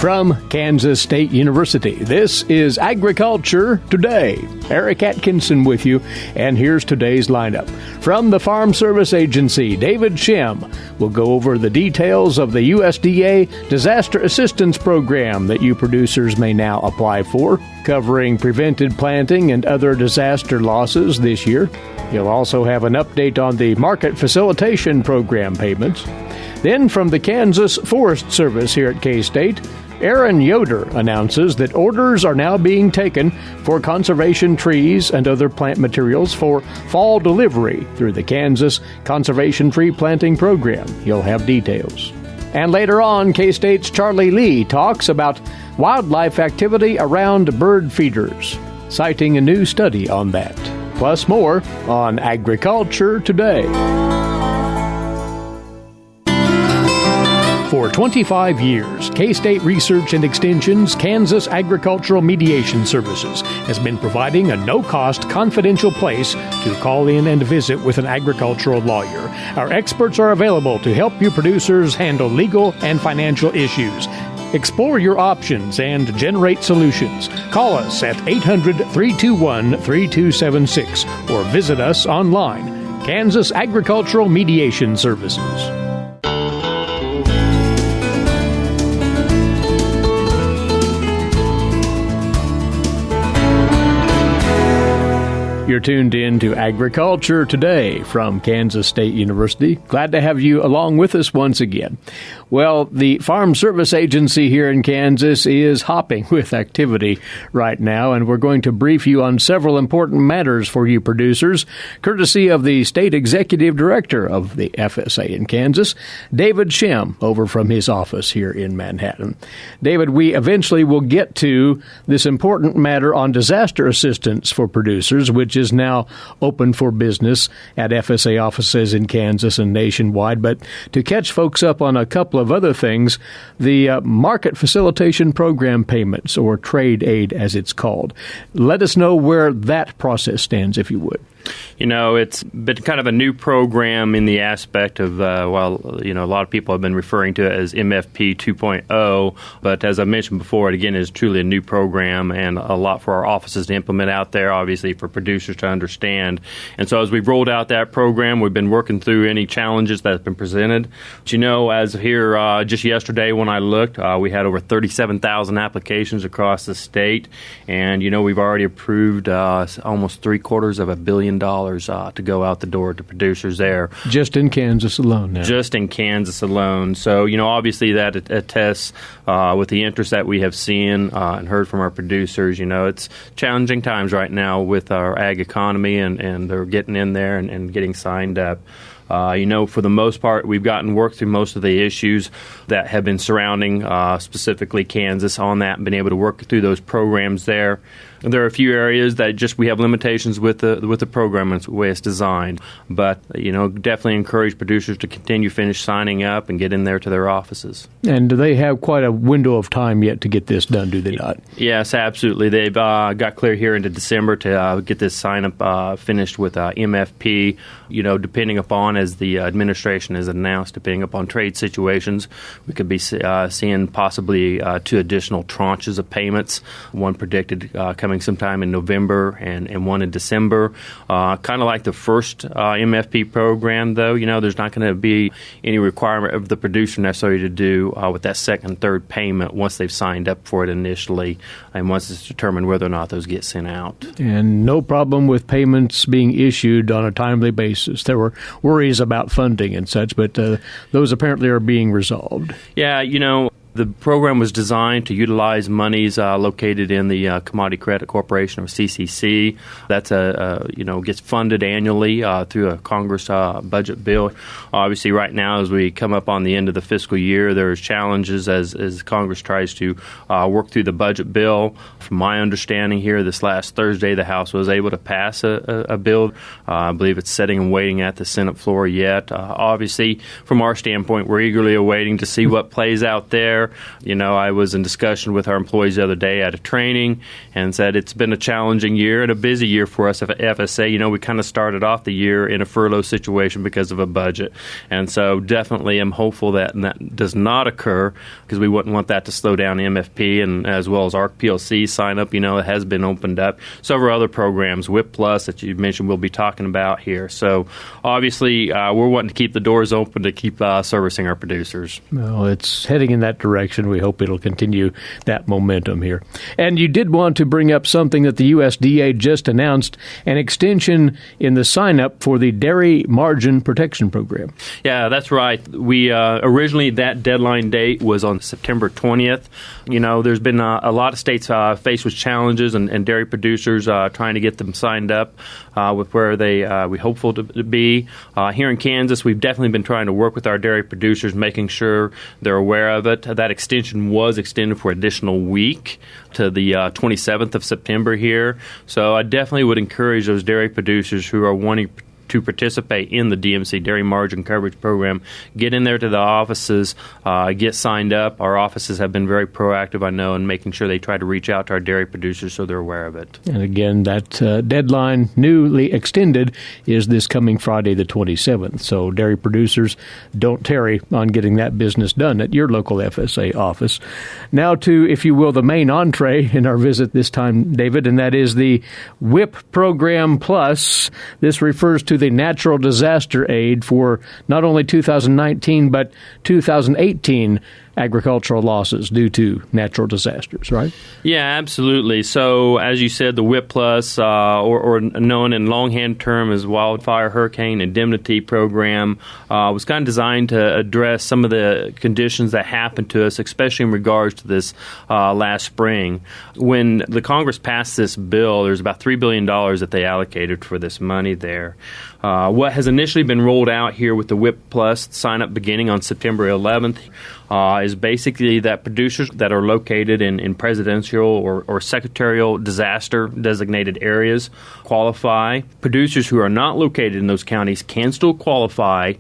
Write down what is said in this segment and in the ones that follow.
From Kansas State University, this is Agriculture Today. Eric Atkinson with you, and here's today's lineup. From the Farm Service Agency, David Schemm will go over the details of the USDA Disaster Assistance Program that you producers may now apply for, covering prevented planting and other disaster losses this year. You'll also have an update on the Market Facilitation Program payments. Then from the Kansas Forest Service here at K-State, Aaron Yoder announces that orders are now being taken for conservation trees and other plant materials for fall delivery through the Kansas Conservation Tree Planting Program. You'll have details. And later on, K-State's Charlie Lee talks about wildlife activity around bird feeders, citing a new study on that. Plus more on Agriculture Today. For 25 years, K-State Research and Extension's Kansas Agricultural Mediation Services has been providing a no-cost, confidential place to call in and visit with an agricultural lawyer. Our experts are available to help you producers handle legal and financial issues. Explore your options and generate solutions. Call us at 800-321-3276 or visit us online. Kansas Agricultural Mediation Services. You're tuned in to Agriculture Today from Kansas State University. Glad to have you along with us once again. Well, the Farm Service Agency here in Kansas is hopping with activity right now, and we're going to brief you on several important matters for you producers, courtesy of the State Executive Director of the FSA in Kansas, David Schemm, over from his office here in Manhattan. David, we eventually will get to this important matter on disaster assistance for producers, which is now open for business at FSA offices in Kansas and nationwide. But to catch folks up on a couple of other things, the Market Facilitation Program payments, or trade aid as it's called. Let us know where that process stands, if you would. You know, it's been kind of a new program in the aspect of, a lot of people have been referring to it as MFP 2.0, but as I mentioned before, it again is truly a new program and a lot for our offices to implement out there, obviously for producers to understand. And so as we've rolled out that program, we've been working through any challenges that have been presented. But, as of here, just yesterday when I looked, we had over 37,000 applications across the state, and, we've already approved almost $750 million to go out the door to producers there. Just in Kansas alone now. Just in Kansas alone. So, obviously that attests with the interest that we have seen and heard from our producers. It's challenging times right now with our ag economy, and they're getting in there and getting signed up. For the most part, we've gotten work through most of the issues that have been surrounding specifically Kansas on that and been able to work through those programs there. There are a few areas that we have limitations with the program and the way it's designed. But, definitely encourage producers to finish signing up and get in there to their offices. And do they have quite a window of time yet to get this done, do they not? Yes, absolutely. They've got clear here into December to get this sign-up finished with MFP. Depending upon, as the administration has announced, depending upon trade situations, we could be seeing possibly 2 additional tranches of payments, one predicted coming sometime in November and one in December. Kind of like the first MFP program, though, there's not going to be any requirement of the producer necessarily to do with that second and third payment once they've signed up for it initially and once it's determined whether or not those get sent out. And no problem with payments being issued on a timely basis. There were worries about funding and such, but those apparently are being resolved. Yeah, the program was designed to utilize monies located in the Commodity Credit Corporation, or CCC. That's gets funded annually through a Congress budget bill. Obviously, right now, as we come up on the end of the fiscal year, there's challenges as Congress tries to work through the budget bill. From my understanding here, this last Thursday, the House was able to pass a bill. I believe it's sitting and waiting at the Senate floor yet. Obviously, from our standpoint, we're eagerly awaiting to see what plays out there. there. I was in discussion with our employees the other day at a training and said it's been a challenging year and a busy year for us at FSA. We kind of started off the year in a furlough situation because of a budget. And so definitely am hopeful that does not occur, because we wouldn't want that to slow down MFP, and as well as ARC PLC sign up. It has been opened up. Several other programs, WIP Plus that you mentioned, we'll be talking about here. So obviously we're wanting to keep the doors open to keep servicing our producers. Well, it's heading in that direction. We hope it'll continue that momentum here. And you did want to bring up something that the USDA just announced, an extension in the sign-up for the Dairy Margin Protection Program. Yeah, that's right. We originally, that deadline date was on September 20th. There's been a lot of states faced with challenges and dairy producers trying to get them signed up with where we hopeful to be. Here in Kansas, we've definitely been trying to work with our dairy producers, making sure they're aware of it. That extension was extended for an additional week to the 27th of September here. So I definitely would encourage those dairy producers who are wanting to participate in the DMC Dairy Margin Coverage Program, get in there to the offices, get signed up. Our offices have been very proactive, I know, in making sure they try to reach out to our dairy producers so they're aware of it. And again, that deadline, newly extended, is this coming Friday the 27th. So dairy producers, don't tarry on getting that business done at your local FSA office. Now to, if you will, the main entree in our visit this time, David, and that is the WIP Program Plus. This refers to the natural disaster aid for not only 2019 but 2018 agricultural losses due to natural disasters, right? Yeah, absolutely. So, as you said, the WIP Plus, or known in longhand term as Wildfire Hurricane Indemnity Program, was kind of designed to address some of the conditions that happened to us, especially in regards to this last spring. When the Congress passed this bill, there's about $3 billion that they allocated for this money there. What has initially been rolled out here with the WIP Plus sign-up beginning on September 11th is basically that producers that are located in presidential or secretarial disaster designated areas qualify. Producers who are not located in those counties can still qualify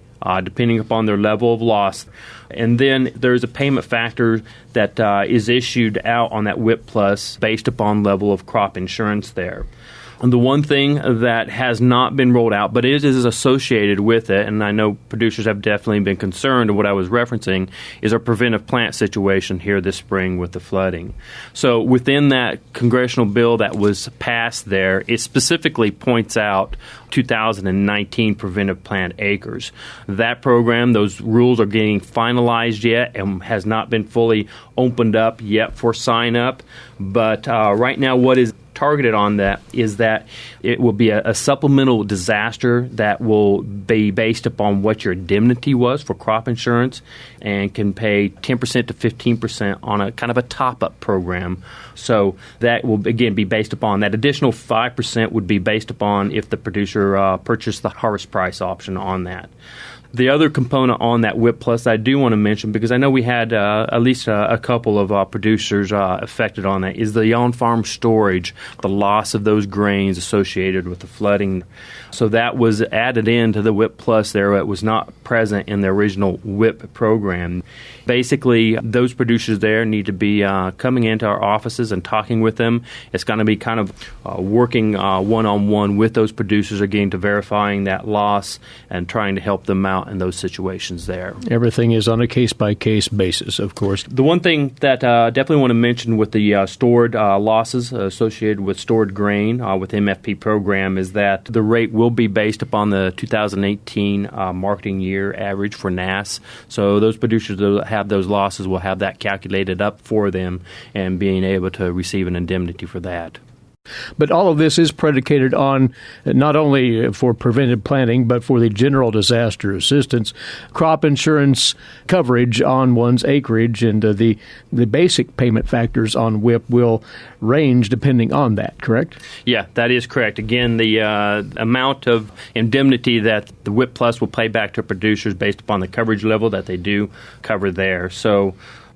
depending upon their level of loss. And then there's a payment factor that is issued out on that WIP Plus based upon level of crop insurance there. And the one thing that has not been rolled out, but it is associated with it, and I know producers have definitely been concerned, and what I was referencing is our preventive plant situation here this spring with the flooding. So within that congressional bill that was passed there, it specifically points out 2019 preventive plant acres. That program, those rules are getting finalized yet and has not been fully opened up yet for sign up. But right now what is targeted on that is that it will be a supplemental disaster that will be based upon what your indemnity was for crop insurance and can pay 10% to 15% on a kind of a top-up program. So that will, again, be based upon that. Additional 5% would be based upon if the producer purchased the harvest price option on that. The other component on that WIP Plus I do want to mention, because I know we had at least a couple of producers affected on that, is the on-farm storage, the loss of those grains associated with the flooding. So that was added into the WIP Plus there. It was not present in the original WIP program. Basically, those producers there need to be coming into our offices and talking with them. It's going to be kind of working one-on-one with those producers, again, to verifying that loss and trying to help them out in those situations there. Everything is on a case-by-case basis, of course. The one thing that I definitely want to mention with the stored losses associated with stored grain with the MFP program is that the rate will be based upon the 2018 marketing year average for NASS. So those producers that have those losses will have that calculated up for them and being able to receive an indemnity for that. But all of this is predicated on not only for preventive planting, but for the general disaster assistance, crop insurance coverage on one's acreage, and the basic payment factors on WIP will range depending on that, correct? Yeah, that is correct. Again, the amount of indemnity that the WIP Plus will pay back to producers based upon the coverage level that they do cover there. So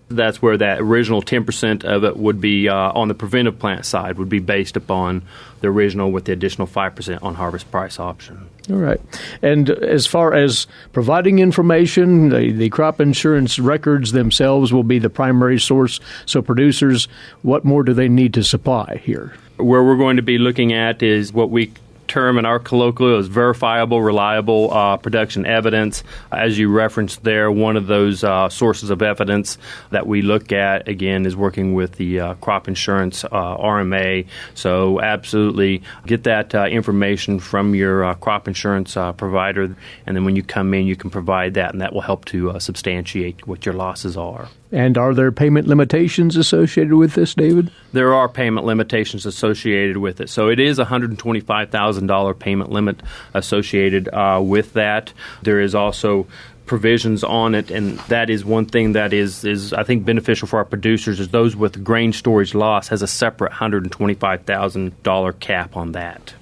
That's where that original 10% of it would be on the preventive plant side, would be based upon the original with the additional 5% on harvest price option. All right. And as far as providing information, the crop insurance records themselves will be the primary source. So producers, what more do they need to supply here? Where we're going to be looking at is what we term in our colloquial is verifiable, reliable production evidence. As you referenced there, one of those sources of evidence that we look at, again, is working with the crop insurance RMA. So absolutely get that information from your crop insurance provider, and then when you come in, you can provide that, and that will help to substantiate what your losses are. And are there payment limitations associated with this, David? There are payment limitations associated with it. So it is a $125,000 payment limit associated with that. There is also provisions on it, and that is one thing that is I think beneficial for our producers, is those with grain storage loss has a separate $125,000 cap on that.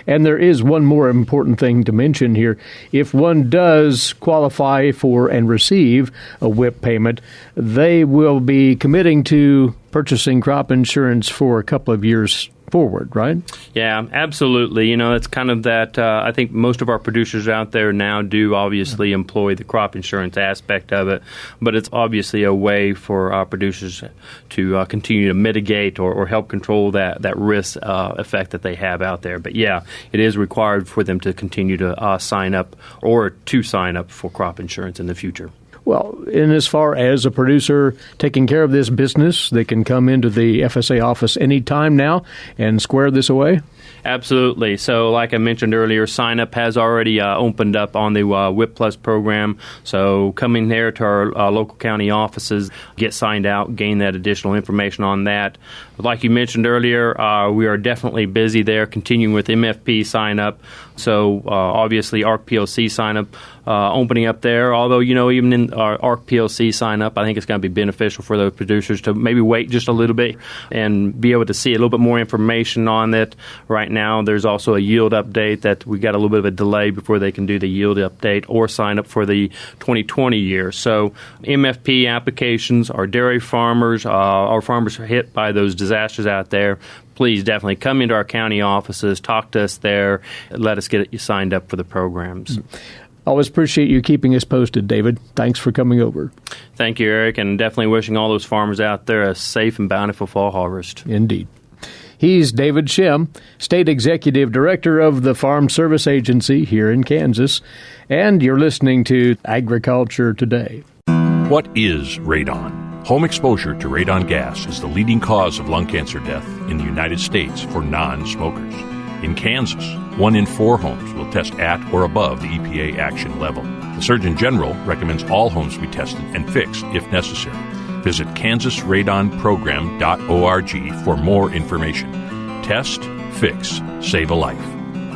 And there is one more important thing to mention here. If one does qualify for and receive a WIP payment, they will be committing to purchasing crop insurance for a couple of years forward, right? Yeah, absolutely. You know, it's kind of that, I think most of our producers out there now do obviously employ the crop insurance aspect of it, but it's obviously a way for our producers to continue to mitigate or help control that risk effect that they have out there. But yeah, it is required for them to continue to sign up for crop insurance in the future. Well, in as far as a producer taking care of this business, they can come into the FSA office anytime now and square this away? Absolutely. So like I mentioned earlier, sign-up has already opened up on the WIP Plus program. So come in there to our local county offices, get signed out, gain that additional information on that. Like you mentioned earlier, we are definitely busy there, continuing with MFP sign-up. So obviously ARC PLC sign-up opening up there. Although, you know, even in our ARC PLC sign-up, I think it's going to be beneficial for those producers to maybe wait just a little bit and be able to see a little bit more information on it. Right now, there's also a yield update that we got a little bit of a delay before they can do the yield update or sign up for the 2020 year. So MFP applications, our dairy farmers, our farmers are hit by those disasters out there. Please definitely come into our county offices, talk to us there, let us get you signed up for the programs. Always appreciate you keeping us posted, David. Thanks for coming over. Thank you, Eric, and definitely wishing all those farmers out there a safe and bountiful fall harvest. Indeed. He's David Schemm, State Executive Director of the Farm Service Agency here in Kansas, and you're listening to Agriculture Today. What is radon? Home exposure to radon gas is the leading cause of lung cancer death in the United States for non-smokers. In Kansas, 1 in 4 homes will test at or above the EPA action level. The Surgeon General recommends all homes be tested and fixed if necessary. Visit kansasradonprogram.org for more information. Test, fix, save a life.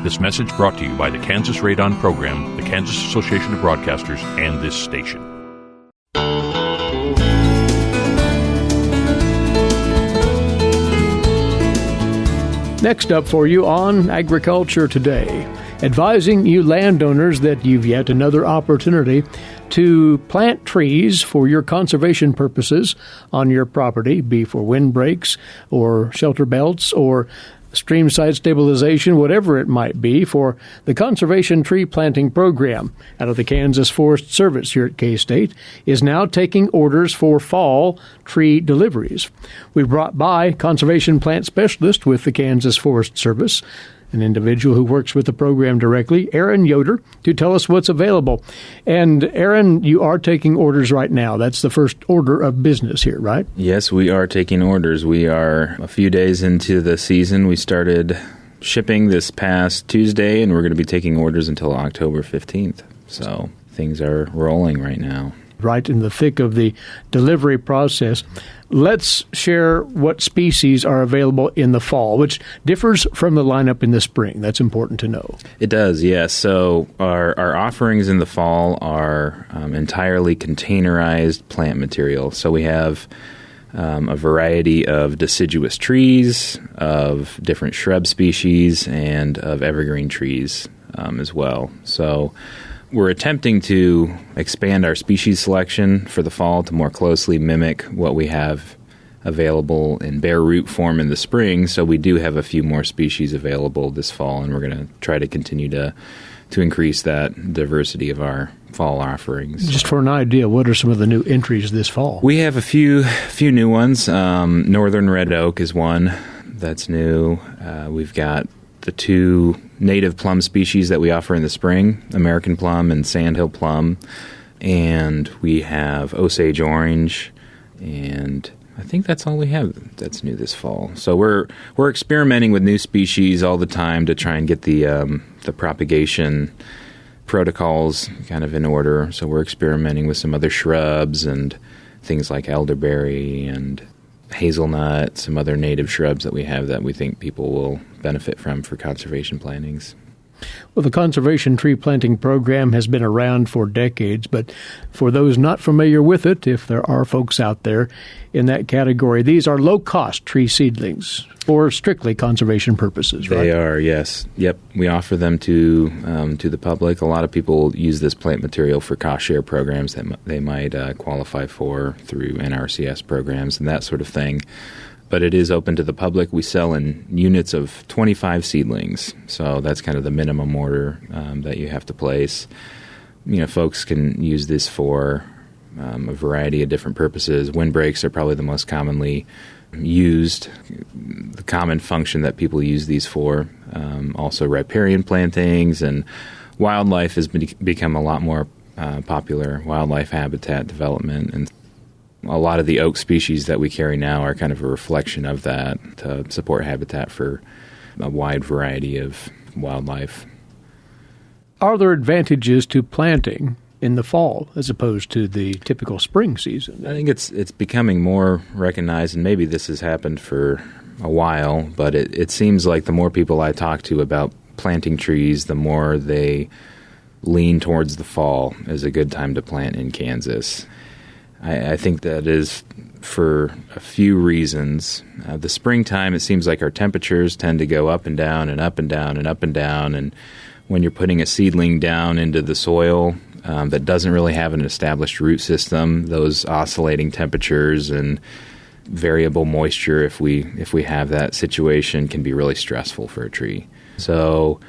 This message brought to you by the Kansas Radon Program, the Kansas Association of Broadcasters, and this station. Next up for you on Agriculture Today, advising you landowners that you've yet another opportunity to plant trees for your conservation purposes on your property, be for windbreaks or shelter belts or stream side stabilization, whatever it might be, for the Conservation Tree Planting Program out of the Kansas Forest Service here at K-State is now taking orders for fall tree deliveries. We brought by conservation plant specialist with the Kansas Forest Service, an individual who works with the program directly, Aaron Yoder, to tell us what's available. And Aaron, you are taking orders right now. That's the first order of business here, right? Yes, we are taking orders. We are a few days into the season. We started shipping this past Tuesday, and we're going to be taking orders until October 15th. So things are rolling right now. Right in the thick of the delivery process. Let's share what species are available in the fall, which differs from the lineup in the spring. That's important to know. It does, yes. So our offerings in the fall are entirely containerized plant material. So we have a variety of deciduous trees, of different shrub species, and of evergreen trees as well. So we're attempting to expand our species selection for the fall to more closely mimic what we have available in bare root form in the spring. So we do have a few more species available this fall, and we're going to try to continue to increase that diversity of our fall offerings. Just for an idea, what are some of the new entries this fall? We have a few new ones. Northern red oak is one that's new. We've got the 2 native plum species that we offer in the spring, American plum and sandhill plum. And we have Osage orange, and I think that's all we have that's new this fall. So we're experimenting with new species all the time to try and get the propagation protocols kind of in order. So we're experimenting with some other shrubs and things like elderberry and hazelnut, some other native shrubs that we have that we think people will benefit from for conservation plantings. Well, the Conservation Tree Planting Program has been around for decades, but for those not familiar with it, if there are folks out there in that category, these are low-cost tree seedlings for strictly conservation purposes, right? They are, yes. Yep, we offer them to the public. A lot of people use this plant material for cost-share programs that they might qualify for through NRCS programs and that sort of thing. But it is open to the public. We sell in units of 25 seedlings, so that's kind of the minimum order that you have to place. You know, folks can use this for a variety of different purposes. Windbreaks are probably the most commonly used, the common function that people use these for. Also riparian plantings, and wildlife has become a lot more popular, wildlife habitat development, and a lot of the oak species that we carry now are kind of a reflection of that to support habitat for a wide variety of wildlife. Are there advantages to planting in the fall as opposed to the typical spring season? I think it's becoming more recognized, and maybe this has happened for a while, but it seems like the more people I talk to about planting trees, the more they lean towards the fall as a good time to plant in Kansas. I think that is for a few reasons. The springtime, it seems like our temperatures tend to go up and down and up and down and up and down. And when you're putting a seedling down into the soil that doesn't really have an established root system, those oscillating temperatures and variable moisture, if we have that situation, can be really stressful for a tree. So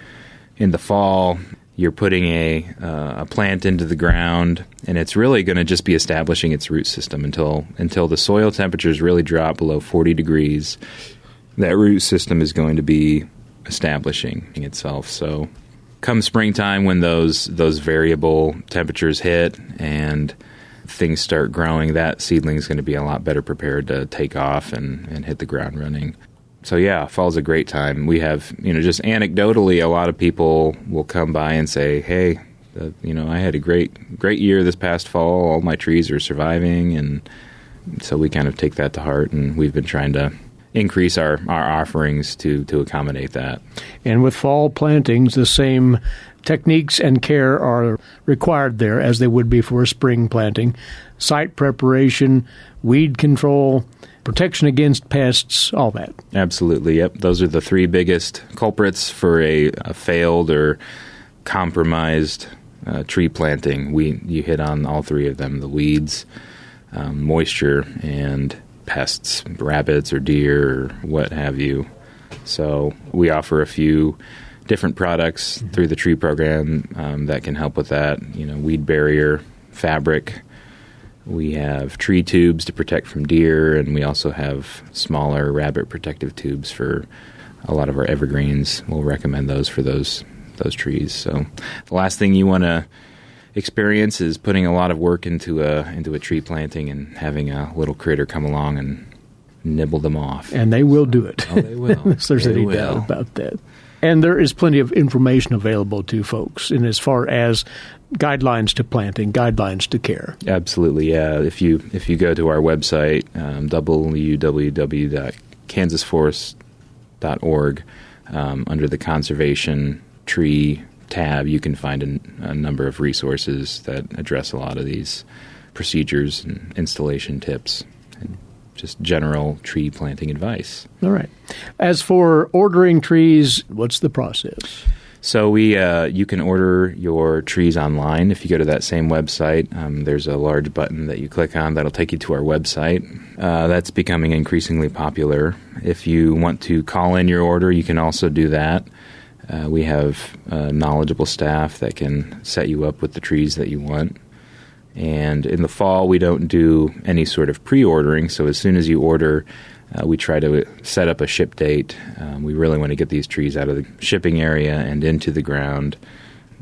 in the fall, you're putting a plant into the ground, and it's really going to just be establishing its root system until the soil temperatures really drop below 40 degrees. That root system is going to be establishing itself. So come springtime, when those variable temperatures hit and things start growing, that seedling is going to be a lot better prepared to take off and hit the ground running. So yeah, fall's a great time. We have, just anecdotally, a lot of people will come by and say, "Hey, I had a great year this past fall. All my trees are surviving," and so we kind of take that to heart, and we've been trying to increase our offerings to accommodate that. And with fall plantings, the same techniques and care are required there as they would be for a spring planting. Site preparation, weed control, protection against pests, all that. Absolutely, yep. Those are the 3 biggest culprits for a failed or compromised tree planting. You hit on all 3 of them: the weeds, moisture, and pests, rabbits or deer or what have you. So we offer a few different products through the tree program that can help with that. Weed barrier, fabric. We have tree tubes to protect from deer, and we also have smaller rabbit protective tubes for a lot of our evergreens. We'll recommend those for those trees. So the last thing you want to experience is putting a lot of work into a tree planting and having a little critter come along and nibble them off. And they will do it. Oh, they will. There's any doubt about that. And there is plenty of information available to folks in as far as guidelines to planting, guidelines to care. Absolutely, yeah. If you go to our website, www.kansasforest.org, under the Conservation Tree tab, you can find a number of resources that address a lot of these procedures and installation tips and just general tree planting advice. All right. As for ordering trees, what's the process? So you can order your trees online. If you go to that same website, there's a large button that you click on that'll take you to our website. That's becoming increasingly popular. If you want to call in your order, you can also do that. We have knowledgeable staff that can set you up with the trees that you want. And in the fall, we don't do any sort of pre-ordering, so as soon as you order, we try to set up a ship date. We really want to get these trees out of the shipping area and into the ground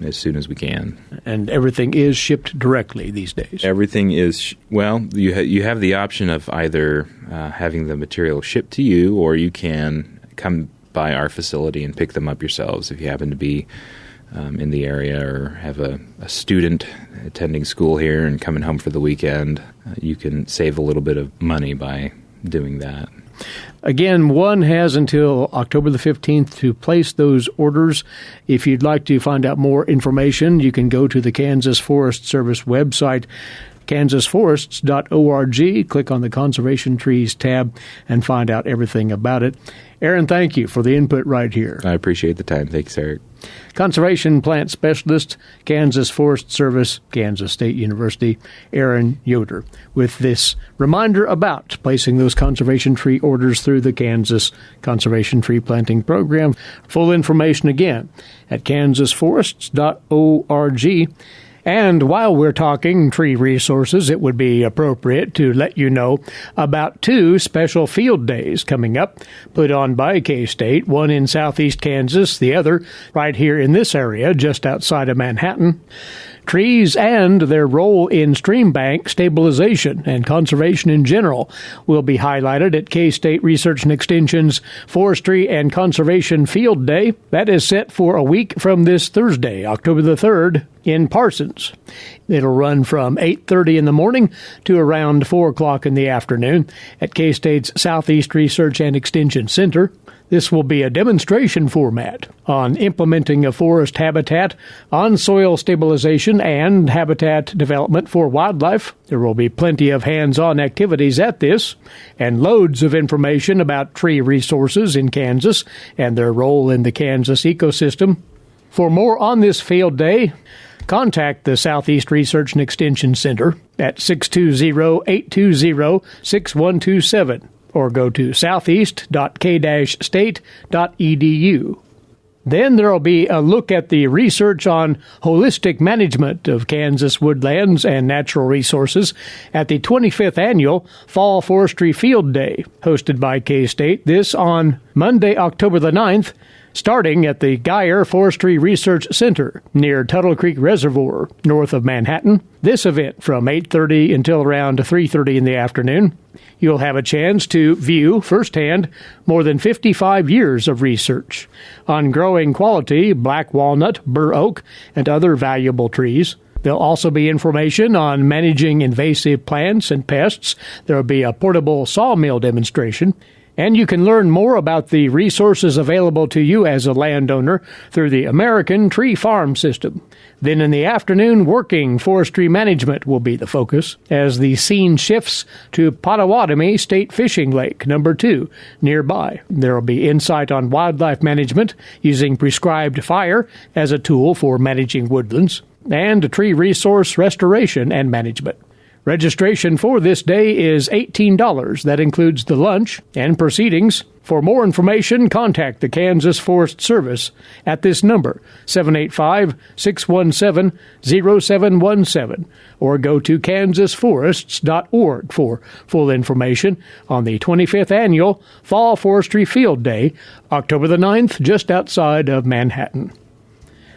as soon as we can. And everything is shipped directly these days? Everything is, you have the option of either having the material shipped to you, or you can come by our facility and pick them up yourselves if you happen to be in the area or have a student attending school here and coming home for the weekend. You can save a little bit of money by doing that. Again, one has until October the 15th to place those orders. If you'd like to find out more information, you can go to the Kansas Forest Service website, kansasforests.org. Click on the Conservation Trees tab and find out everything about it. Aaron, thank you for the input right here. I appreciate the time. Thanks, Eric. Conservation Plant Specialist, Kansas Forest Service, Kansas State University, Aaron Yoder, with this reminder about placing those conservation tree orders through the Kansas Conservation Tree Planting Program. Full information again at kansasforests.org. And while we're talking tree resources, it would be appropriate to let you know about 2 special field days coming up, put on by K-State, one in southeast Kansas, the other right here in this area, just outside of Manhattan. Trees and their role in stream bank stabilization and conservation in general will be highlighted at K-State Research and Extension's Forestry and Conservation Field Day. That is set for a week from this Thursday, October the 3rd, in Parsons. It'll run from 8:30 in the morning to around 4 o'clock in the afternoon at K-State's Southeast Research and Extension Center. This will be a demonstration format on implementing a forest habitat, on soil stabilization, and habitat development for wildlife. There will be plenty of hands-on activities at this, and loads of information about tree resources in Kansas and their role in the Kansas ecosystem. For more on this field day, contact the Southeast Research and Extension Center at 620-820-6127. or go to southeast.k-state.edu. Then there will be a look at the research on holistic management of Kansas woodlands and natural resources at the 25th Annual Fall Forestry Field Day, hosted by K-State. This on Monday, October the 9th, starting at the Geyer Forestry Research Center near Tuttle Creek Reservoir, north of Manhattan. This event from 8:30 until around 3:30 in the afternoon. You'll have a chance to view firsthand more than 55 years of research on growing quality black walnut, bur oak, and other valuable trees. There'll also be information on managing invasive plants and pests. There will be a portable sawmill demonstration. And you can learn more about the resources available to you as a landowner through the American Tree Farm System. Then in the afternoon, working forestry management will be the focus as the scene shifts to Potawatomi State Fishing Lake, number 2, nearby. There will be insight on wildlife management using prescribed fire as a tool for managing woodlands, and tree resource restoration and management. Registration for this day is $18. That includes the lunch and proceedings. For more information, contact the Kansas Forest Service at this number, 785-617-0717, or go to kansasforests.org for full information on the 25th Annual Fall Forestry Field Day, October the 9th, just outside of Manhattan.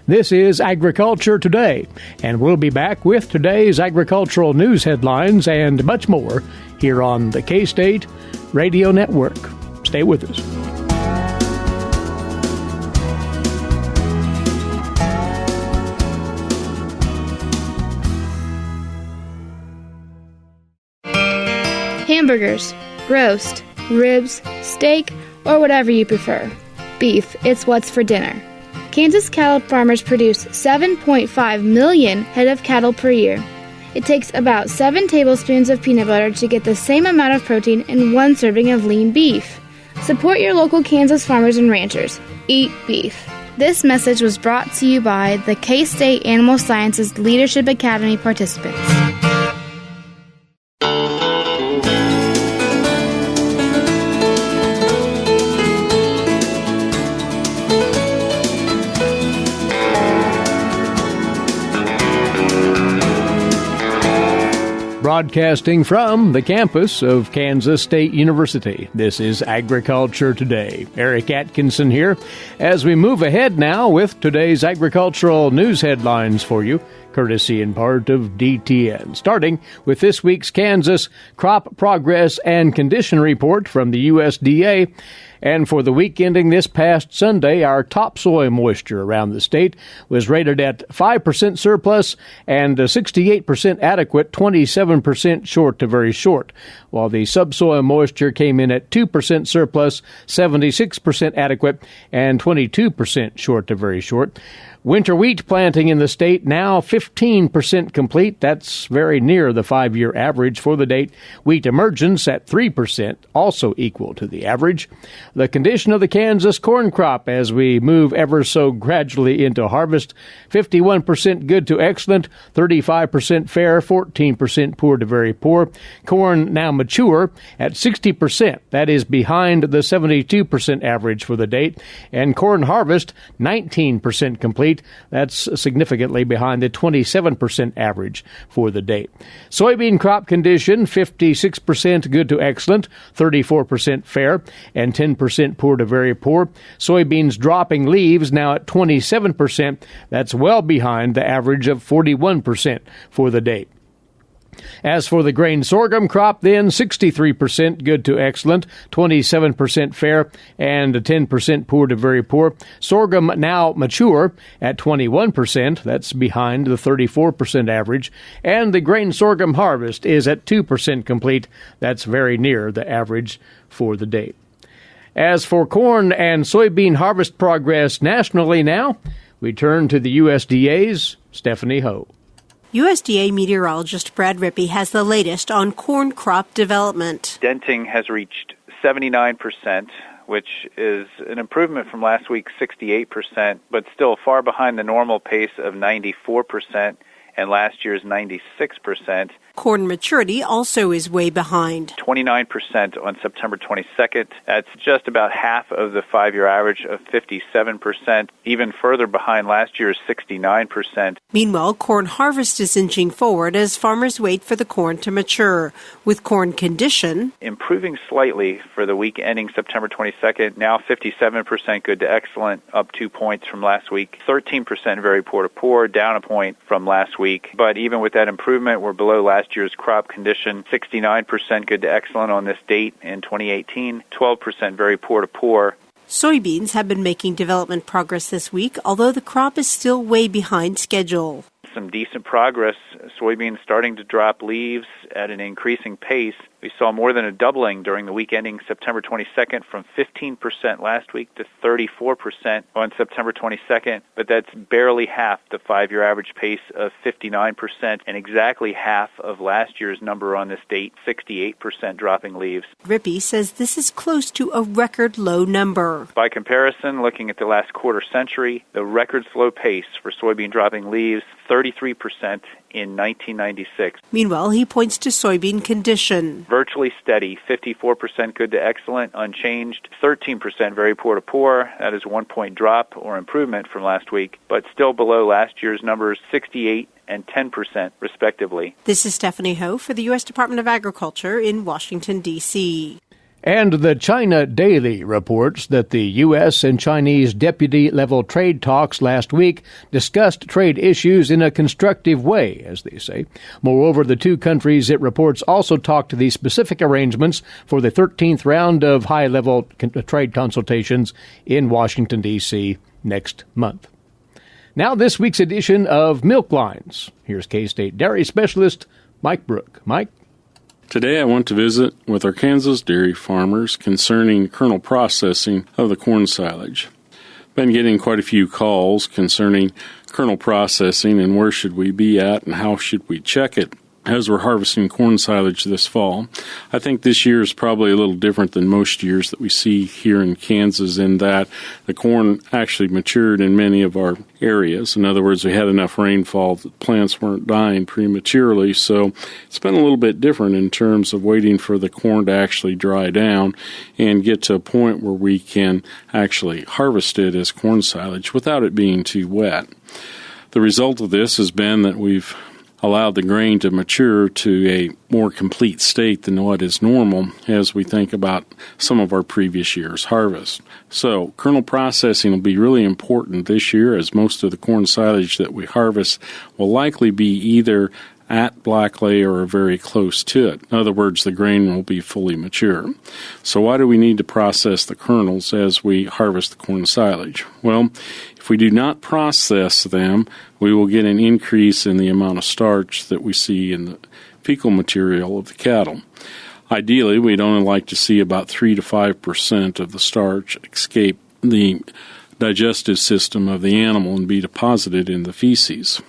This is Agriculture Today, and we'll be back with today's agricultural news headlines and much more here on the K-State Radio Network. Stay with us. Hamburgers, roast, ribs, steak, or whatever you prefer. Beef, it's what's for dinner. Kansas cattle farmers produce 7.5 million head of cattle per year. It takes about 7 tablespoons of peanut butter to get the same amount of protein in 1 serving of lean beef. Support your local Kansas farmers and ranchers. Eat beef. This message was brought to you by the K-State Animal Sciences Leadership Academy participants. Broadcasting from the campus of Kansas State University, this is Agriculture Today. Eric Atkinson here as we move ahead now with today's agricultural news headlines for you, courtesy in part of DTN. Starting with this week's Kansas Crop Progress and Condition Report from the USDA. And for the week ending this past Sunday, our topsoil moisture around the state was rated at 5% surplus and 68% adequate, 27% short to very short, while the subsoil moisture came in at 2% surplus, 76% adequate, and 22% short to very short. Winter wheat planting in the state now 15% complete. That's very near the 5-year average for the date. Wheat emergence at 3%, also equal to the average. The condition of the Kansas corn crop as we move ever so gradually into harvest, 51% good to excellent, 35% fair, 14% poor to very poor. Corn now mature at 60%. That is behind the 72% average for the date. And corn harvest, 19% complete. That's significantly behind the 27% average for the date. Soybean crop condition, 56% good to excellent, 34% fair, and 10% poor to very poor. Soybeans dropping leaves now at 27%. That's well behind the average of 41% for the date. As for the grain sorghum crop, then 63% good to excellent, 27% fair, and 10% poor to very poor. Sorghum now mature at 21%. That's behind the 34% average. And the grain sorghum harvest is at 2% complete. That's very near the average for the date. As for corn and soybean harvest progress nationally now, we turn to the USDA's Stephanie Ho. USDA meteorologist Brad Rippey has the latest on corn crop development. Denting has reached 79%, which is an improvement from last week's 68%, but still far behind the normal pace of 94% and last year's 96%. Corn maturity also is way behind. 29% on September 22nd. That's just about half of the 5-year average of 57%, even further behind last year's 69%. Meanwhile, corn harvest is inching forward as farmers wait for the corn to mature, with corn condition improving slightly for the week ending September 22nd, now 57% good to excellent, up 2 points from last week, 13% very poor to poor, down a point from last week. But even with that improvement, we're below last year's crop condition, 69% good to excellent on this date in 2018, 12% very poor to poor. Soybeans have been making development progress this week, although the crop is still way behind schedule. Some decent progress. Soybeans starting to drop leaves at an increasing pace. We saw more than a doubling during the week ending September 22nd from 15% last week to 34% on September 22nd, but that's barely half the 5-year average pace of 59% and exactly half of last year's number on this date, 68% dropping leaves. Rippey says this is close to a record low number. By comparison, looking at the last quarter century, the record slow pace for soybean dropping leaves, 33% in 1996. Meanwhile, he points to soybean condition. Virtually steady, 54% good to excellent, unchanged, 13% very poor to poor. That is 1 point drop or improvement from last week, but still below last year's numbers, 68 and 10% respectively. This is Stephanie Ho for the U.S. Department of Agriculture in Washington, D.C. And the China Daily reports that the U.S. and Chinese deputy-level trade talks last week discussed trade issues in a constructive way, as they say. Moreover, the two countries, it reports, also talked to the specific arrangements for the 13th round of high-level trade consultations in Washington, D.C. next month. Now, this week's edition of Milk Lines. Here's K-State dairy specialist Mike Brook. Mike? Today I want to visit with our Kansas dairy farmers concerning kernel processing of the corn silage. Been getting quite a few calls concerning kernel processing and where should we be at and how should we check it. as we're harvesting corn silage this fall. I think this year is probably a little different than most years that we see here in Kansas in that the corn actually matured in many of our areas. In other words, we had enough rainfall that plants weren't dying prematurely, so it's been a little bit different in terms of waiting for the corn to actually dry down and get to a point where we can actually harvest it as corn silage without it being too wet. The result of this has been that we've allowed the grain to mature to a more complete state than what is normal as we think about some of our previous year's harvest. So kernel processing will be really important this year, as most of the corn silage that we harvest will likely be either at black layer or very close to it. In other words, the grain will be fully mature. So why do we need to process the kernels as we harvest the corn silage? Well, if we do not process them, we will get an increase in the amount of starch that we see in the fecal material of the cattle. Ideally, we'd only like to see about 3 to 5% of the starch escape the digestive system of the animal and be deposited in the feces.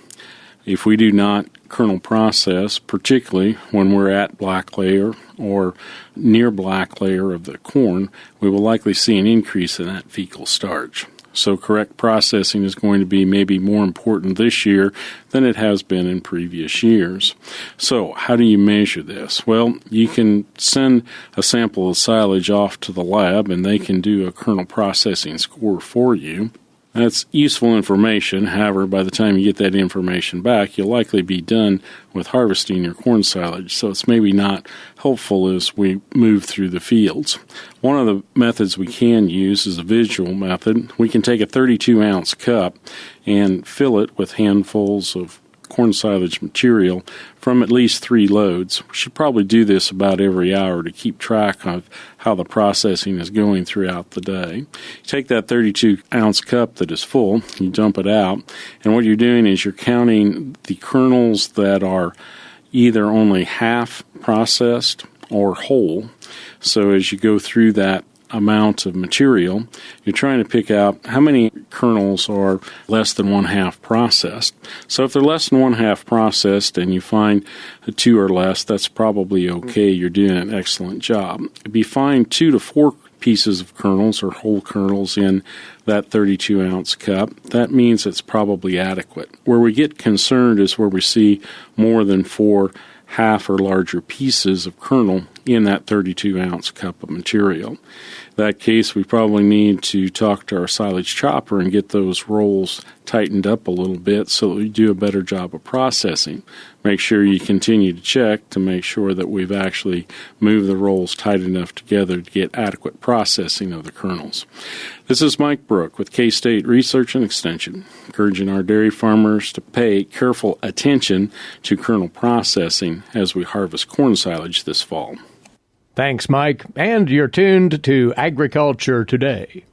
If we do not kernel process, particularly when we're at black layer or near black layer of the corn, we will likely see an increase in that fecal starch. So correct processing is going to be maybe more important this year than it has been in previous years. So how do you measure this? Well, you can send a sample of silage off to the lab and they can do a kernel processing score for you. That's useful information. However, by the time you get that information back, you'll likely be done with harvesting your corn silage, so it's maybe not helpful as we move through the fields. One of the methods we can use is a visual method. We can take a 32-ounce cup and fill it with handfuls of corn silage material from at least 3 loads. We should probably do this about every hour to keep track of how the processing is going throughout the day. You take that 32-ounce cup that is full, you dump it out, and what you're doing is you're counting the kernels that are either only half processed or whole. So as you go through that amount of material, you're trying to pick out how many kernels are less than 1/2 processed. So if they're less than 1/2 processed and you find 2 or less, that's probably okay. You're doing an excellent job. If you find 2 to 4 pieces of kernels or whole kernels in that 32-ounce cup, that means it's probably adequate. Where we get concerned is where we see more than 4 half or larger pieces of kernel in that 32-ounce cup of material. In that case, we probably need to talk to our silage chopper and get those rolls tightened up a little bit so that we do a better job of processing. Make sure you continue to check to make sure that we've actually moved the rolls tight enough together to get adequate processing of the kernels. This is Mike Brook with K-State Research and Extension, encouraging our dairy farmers to pay careful attention to kernel processing as we harvest corn silage this fall. Thanks, Mike. And you're tuned to Agriculture Today.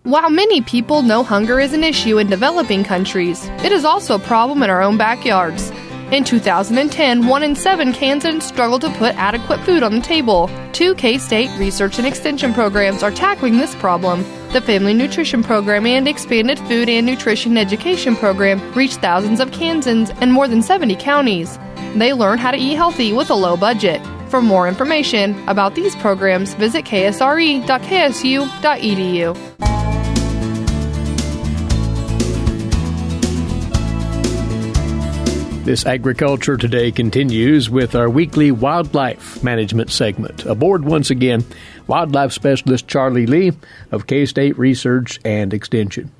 While many people know hunger is an issue in developing countries, it is also a problem in our own backyards. In 2010, 1 in 7 Kansans struggled to put adequate food on the table. 2 K-State Research and Extension programs are tackling this problem. The Family Nutrition Program and Expanded Food and Nutrition Education Program reach thousands of Kansans in more than 70 counties. They learn how to eat healthy with a low budget. For more information about these programs, visit ksre.ksu.edu. This Agriculture Today continues with our weekly wildlife management segment. Aboard once again, wildlife specialist Charlie Lee of K-State Research and Extension.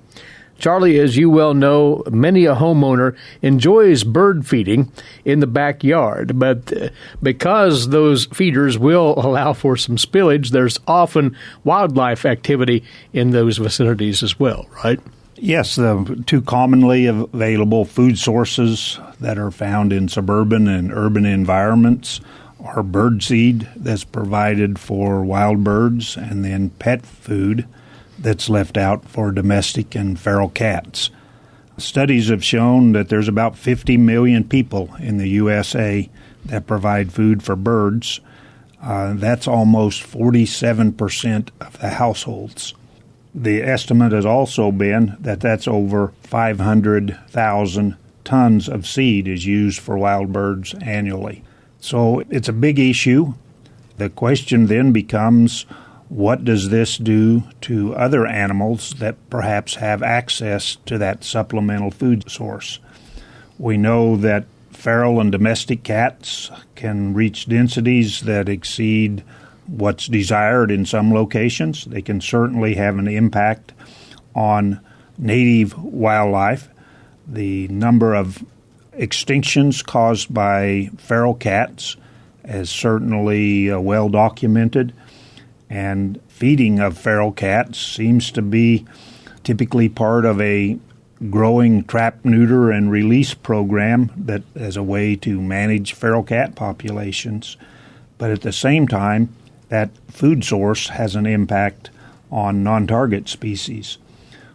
Charlie, as you well know, many a homeowner enjoys bird feeding in the backyard, but because those feeders will allow for some spillage, there's often wildlife activity in those vicinities as well, right? Yes, the 2 commonly available food sources that are found in suburban and urban environments are birdseed that's provided for wild birds and then pet food that's left out for domestic and feral cats. Studies have shown that there's about 50 million people in the USA that provide food for birds. That's almost 47% of the households. The estimate has also been that that's over 500,000 tons of seed is used for wild birds annually. So it's a big issue. The question then becomes, what does this do to other animals that perhaps have access to that supplemental food source? We know that feral and domestic cats can reach densities that exceed what's desired in some locations. They can certainly have an impact on native wildlife. The number of extinctions caused by feral cats is certainly well documented, and feeding of feral cats seems to be typically part of a growing trap, neuter, and release program that as a way to manage feral cat populations. But at the same time, that food source has an impact on non-target species.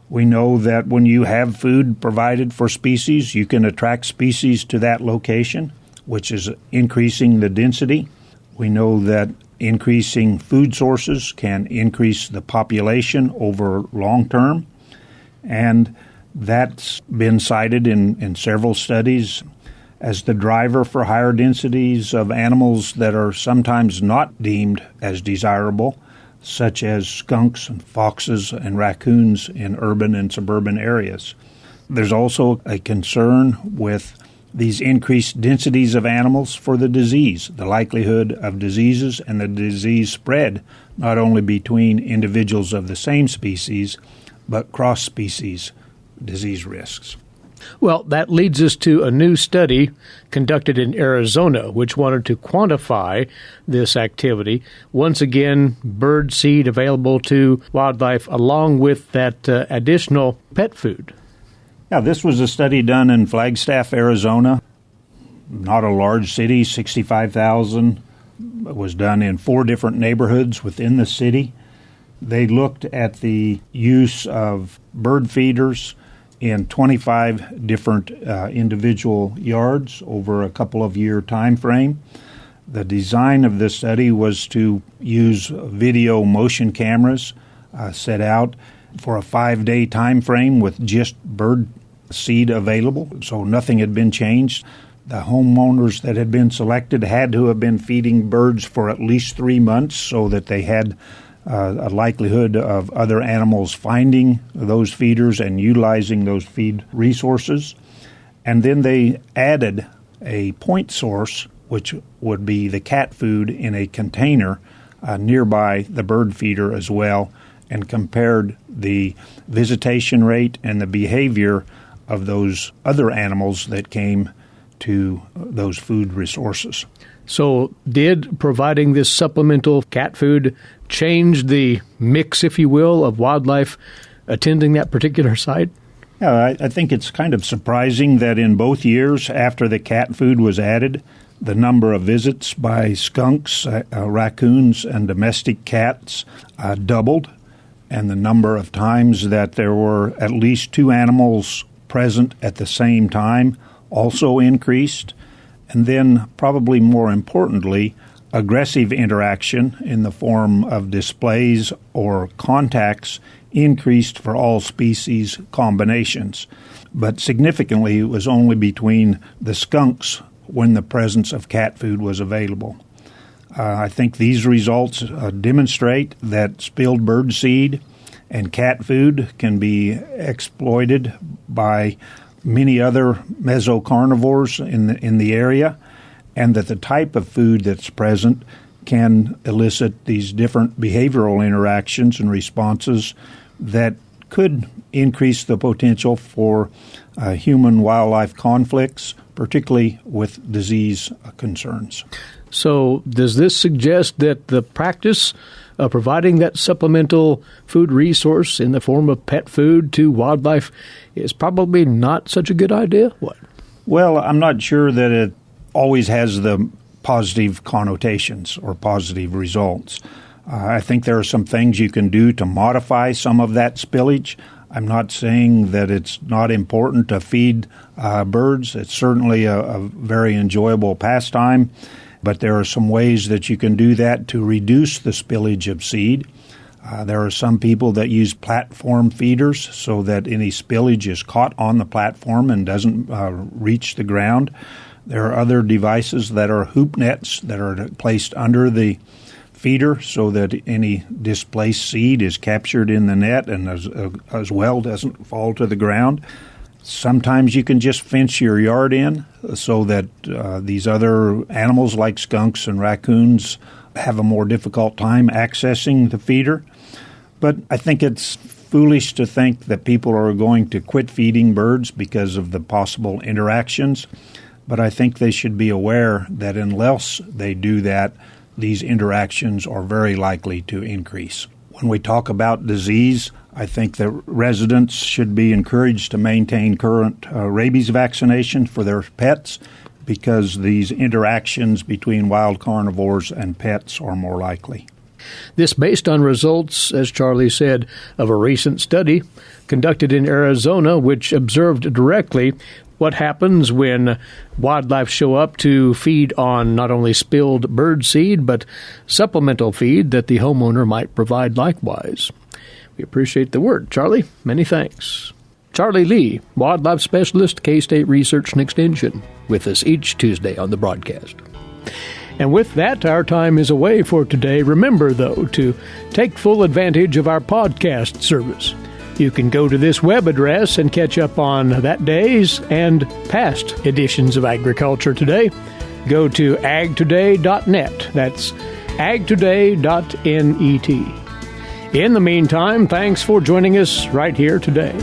We know that when you have food provided for species, you can attract species to that location, which is increasing the density. We know that increasing food sources can increase the population over long term, and that's been cited in several studies as the driver for higher densities of animals that are sometimes not deemed as desirable, such as skunks and foxes and raccoons in urban and suburban areas. There's also a concern with these increased densities of animals for the disease, the likelihood of diseases and the disease spread, not only between individuals of the same species, but cross-species disease risks. Well, that leads us to a new study conducted in Arizona, which wanted to quantify this activity. Once again, bird seed available to wildlife along with that additional pet food. Yeah, this was a study done in Flagstaff, Arizona. Not a large city, 65,000. It was done in 4 different neighborhoods within the city. They looked at the use of bird feeders in 25 different individual yards over a couple of year time frame. The design of this study was to use video motion cameras set out for a 5-day time frame with just bird seed available, so nothing had been changed. The homeowners that had been selected had to have been feeding birds for at least 3 months so that they had a likelihood of other animals finding those feeders and utilizing those feed resources. And then they added a point source, which would be the cat food in a container nearby the bird feeder as well, and compared the visitation rate and the behavior of those other animals that came to those food resources. So did providing this supplemental cat food change the mix, if you will, of wildlife attending that particular site? Yeah, I think it's kind of surprising that in both years after the cat food was added, the number of visits by skunks, raccoons, and domestic cats doubled, and the number of times that there were at least 2 animals present at the same time also increased. And then, probably more importantly, aggressive interaction in the form of displays or contacts increased for all species combinations. But significantly, it was only between the skunks when the presence of cat food was available. I think these results demonstrate that spilled bird seed and cat food can be exploited by many other mesocarnivores in the area, and that the type of food that's present can elicit these different behavioral interactions and responses that could increase the potential for human-wildlife conflicts, particularly with disease concerns. So does this suggest that the practice of providing that supplemental food resource in the form of pet food to wildlife is probably not such a good idea? What? Well, I'm not sure that it always has the positive connotations or positive results. I think there are some things you can do to modify some of that spillage. I'm not saying that it's not important to feed birds. It's certainly a very enjoyable pastime, but there are some ways that you can do that to reduce the spillage of seed. There are some people that use platform feeders so that any spillage is caught on the platform and doesn't reach the ground. There are other devices that are hoop nets that are placed under the feeder so that any displaced seed is captured in the net and as well doesn't fall to the ground. Sometimes you can just fence your yard in so that these other animals like skunks and raccoons have a more difficult time accessing the feeder. But I think it's foolish to think that people are going to quit feeding birds because of the possible interactions. But I think they should be aware that unless they do that, these interactions are very likely to increase. When we talk about disease, I think that residents should be encouraged to maintain current rabies vaccination for their pets because these interactions between wild carnivores and pets are more likely. This based on results, as Charlie said, of a recent study conducted in Arizona, which observed directly what happens when wildlife show up to feed on not only spilled bird seed, but supplemental feed that the homeowner might provide likewise. We appreciate the word, Charlie. Many thanks. Charlie Lee, Wildlife Specialist, K-State Research and Extension, with us each Tuesday on the broadcast. And with that, our time is away for today. Remember, though, to take full advantage of our podcast service. You can go to this web address and catch up on that day's and past editions of Agriculture Today. Go to agtoday.net. That's agtoday.net. In the meantime, thanks for joining us right here today.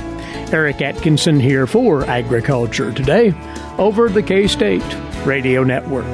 Eric Atkinson here for Agriculture Today over the K-State Radio Network.